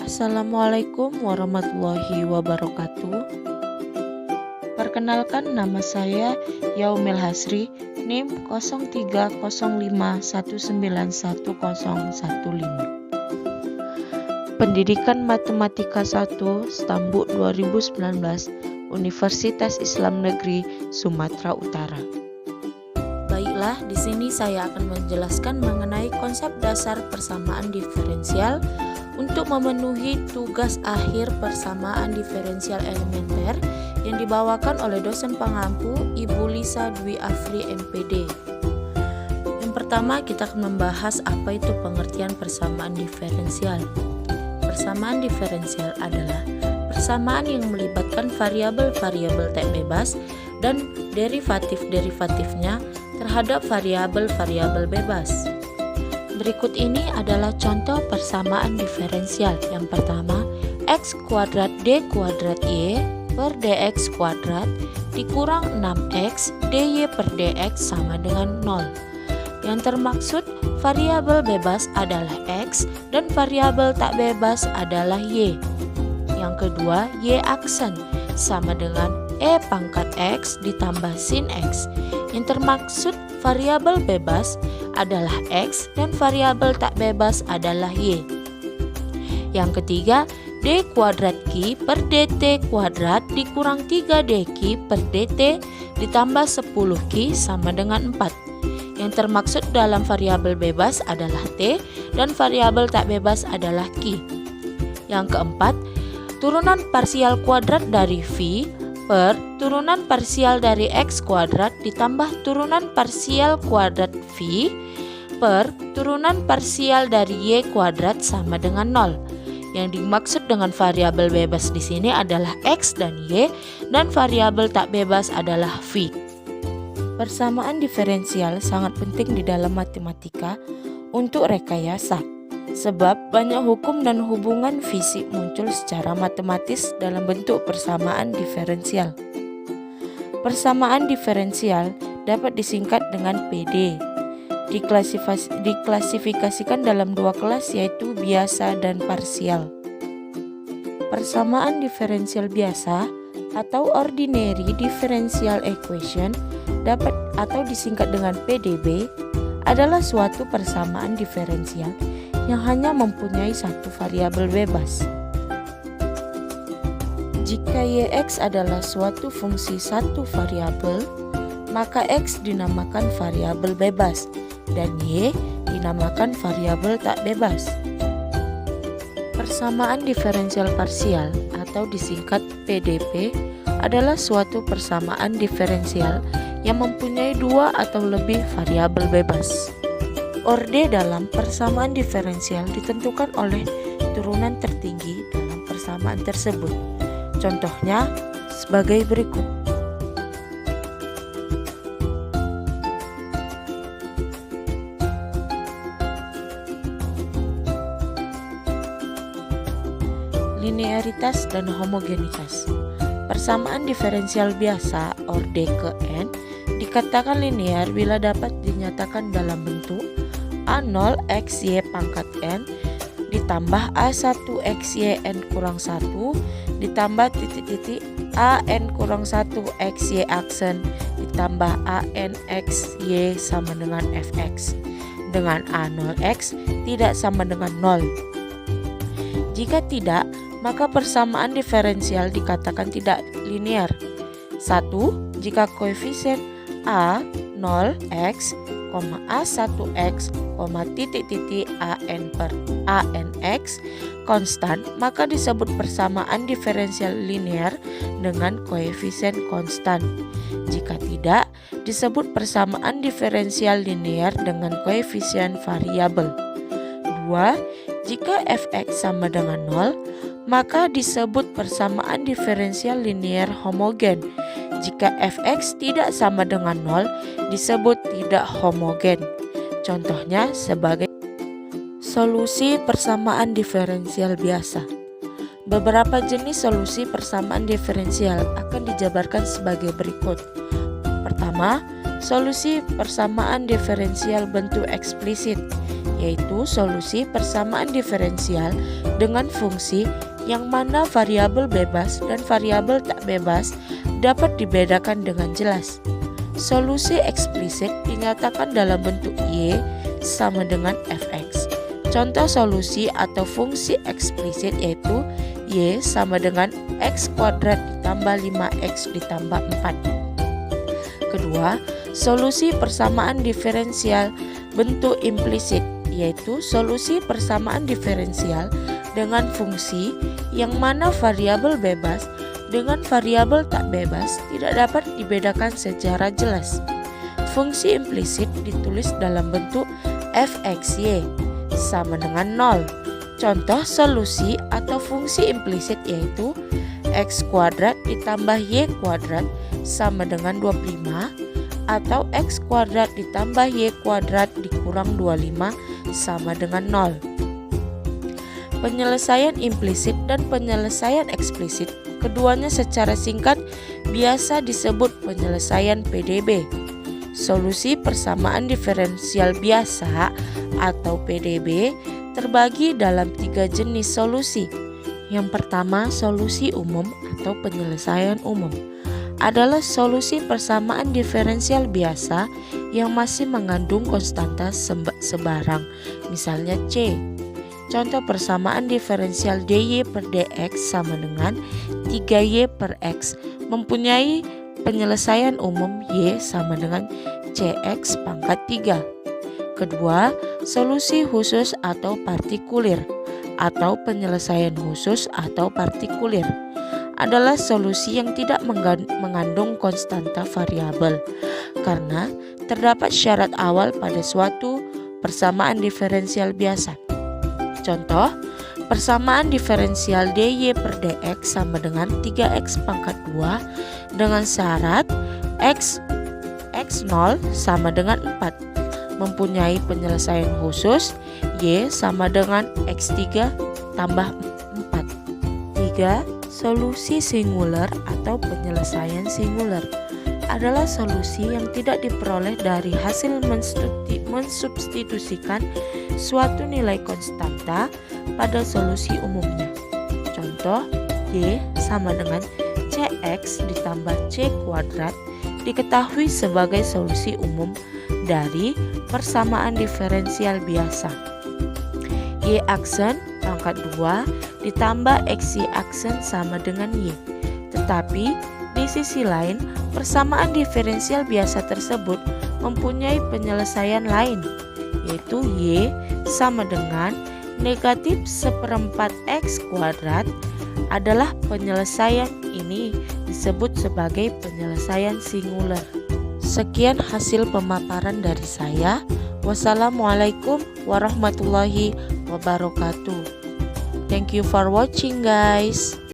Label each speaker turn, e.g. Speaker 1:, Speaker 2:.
Speaker 1: Assalamualaikum warahmatullahi wabarakatuh. Perkenalkan, nama saya Yaumil Hasri, NIM 0305191015. Pendidikan Matematika 1 Stambuk 2019, Universitas Islam Negeri Sumatera Utara. Baiklah, di sini saya akan menjelaskan mengenai konsep dasar persamaan diferensial untuk memenuhi tugas akhir persamaan diferensial elementer yang dibawakan oleh dosen pengampu Ibu Lisa Dwi Afri MPD. Yang pertama, kita akan membahas apa itu pengertian persamaan diferensial. Persamaan diferensial adalah persamaan yang melibatkan variabel-variabel tak bebas dan derivatif-derivatifnya terhadap variabel-variabel bebas. Berikut ini adalah contoh persamaan diferensial. Yang pertama, x kuadrat d kuadrat y per dx kuadrat dikurang 6x dy per dx sama dengan 0. Yang termaksud variabel bebas adalah x dan variabel tak bebas adalah y. Yang kedua, y aksen sama dengan e pangkat x ditambah sin x. Yang termaksud variabel bebas adalah x dan variabel tak bebas adalah y. Yang ketiga, d kuadrat q per dt kuadrat dikurang 3dq per dt ditambah 10q sama dengan 4. Yang termaksud dalam variabel bebas adalah t dan variabel tak bebas adalah q. Yang keempat, turunan parsial kuadrat dari v per turunan parsial dari x kuadrat ditambah turunan parsial kuadrat v per turunan parsial dari y kuadrat sama dengan 0. Yang dimaksud dengan variabel bebas di sini adalah x dan y dan variabel tak bebas adalah v. Persamaan diferensial sangat penting di dalam matematika untuk rekayasa, sebab banyak hukum dan hubungan fisik muncul secara matematis dalam bentuk persamaan diferensial. Persamaan diferensial dapat disingkat dengan PD. Diklasifikasikan dalam dua kelas, yaitu biasa dan parsial. Persamaan diferensial biasa atau ordinary differential equation dapat atau disingkat dengan PDB adalah suatu persamaan diferensial yang hanya mempunyai satu variabel bebas. Jika yx adalah suatu fungsi satu variabel, maka x dinamakan variabel bebas dan y dinamakan variabel tak bebas. Persamaan diferensial parsial atau disingkat PDP adalah suatu persamaan diferensial yang mempunyai dua atau lebih variabel bebas. Orde dalam persamaan diferensial ditentukan oleh turunan tertinggi dalam persamaan tersebut. Contohnya sebagai berikut. Linearitas dan homogenitas. Persamaan diferensial biasa orde ke n dikatakan linear bila dapat dinyatakan dalam bentuk A0 xy pangkat n ditambah A1 xy n kurang 1 ditambah titik-titik an kurang 1 xy aksen ditambah an xy sama dengan fx dengan a0x tidak sama dengan 0. Jika tidak, maka persamaan diferensial dikatakan tidak linear. 1. Jika koefisien a0x, a1x, titik-titik an per anx konstan, maka disebut persamaan diferensial linear dengan koefisien konstan. Jika tidak, disebut persamaan diferensial linear dengan koefisien variabel. 2. Jika fx sama dengan 0, maka disebut persamaan diferensial linear homogen. Jika fx tidak sama dengan 0, disebut tidak homogen. Contohnya sebagai solusi persamaan diferensial biasa. Beberapa jenis solusi persamaan diferensial akan dijabarkan sebagai berikut. Pertama, solusi persamaan diferensial bentuk eksplisit, yaitu solusi persamaan diferensial dengan fungsi yang mana variabel bebas dan variabel tak bebas dapat dibedakan dengan jelas. Solusi eksplisit dinyatakan dalam bentuk Y sama dengan fx. Contoh solusi atau fungsi eksplisit yaitu Y sama dengan x kuadrat ditambah 5x ditambah 4. Kedua, solusi persamaan diferensial bentuk implisit yaitu solusi persamaan diferensial dengan fungsi yang mana variabel bebas dengan variabel tak bebas tidak dapat dibedakan secara jelas. Fungsi implisit ditulis dalam bentuk fxy sama dengan 0. Contoh solusi atau fungsi implisit yaitu x kuadrat ditambah y kuadrat sama dengan 25 atau x kuadrat ditambah y kuadrat dikurang 25 sama dengan 0. Penyelesaian implisit dan penyelesaian eksplisit keduanya secara singkat biasa disebut penyelesaian PDB. Solusi persamaan diferensial biasa atau PDB terbagi dalam 3 jenis solusi. Yang pertama, solusi umum atau penyelesaian umum adalah solusi persamaan diferensial biasa yang masih mengandung konstanta sebarang, misalnya C. Contoh persamaan diferensial dy per dx sama dengan 3y per x mempunyai penyelesaian umum y sama dengan cx pangkat 3. Kedua, solusi khusus atau partikulir atau penyelesaian khusus atau partikulir adalah solusi yang tidak mengandung konstanta variabel karena terdapat syarat awal pada suatu persamaan diferensial biasa. Contoh, persamaan diferensial dy per dx sama dengan 3x pangkat 2 dengan syarat x0 sama dengan 4 mempunyai penyelesaian khusus y sama dengan x3 tambah 4. 3. Solusi singular atau penyelesaian singular adalah solusi yang tidak diperoleh dari hasil mensubstitusikan suatu nilai konstanta pada solusi umumnya. Contoh, y sama dengan cx ditambah c kuadrat diketahui sebagai solusi umum dari persamaan diferensial biasa. Y aksen pangkat 2 ditambah xy aksen sama dengan y. Tetapi di sisi lain, persamaan diferensial biasa tersebut mempunyai penyelesaian lain, yaitu y sama dengan negatif 1/4 x kuadrat adalah penyelesaian ini disebut sebagai penyelesaian singular. Sekian hasil pemaparan dari saya. Wassalamualaikum warahmatullahi wabarakatuh. Thank you for watching, guys.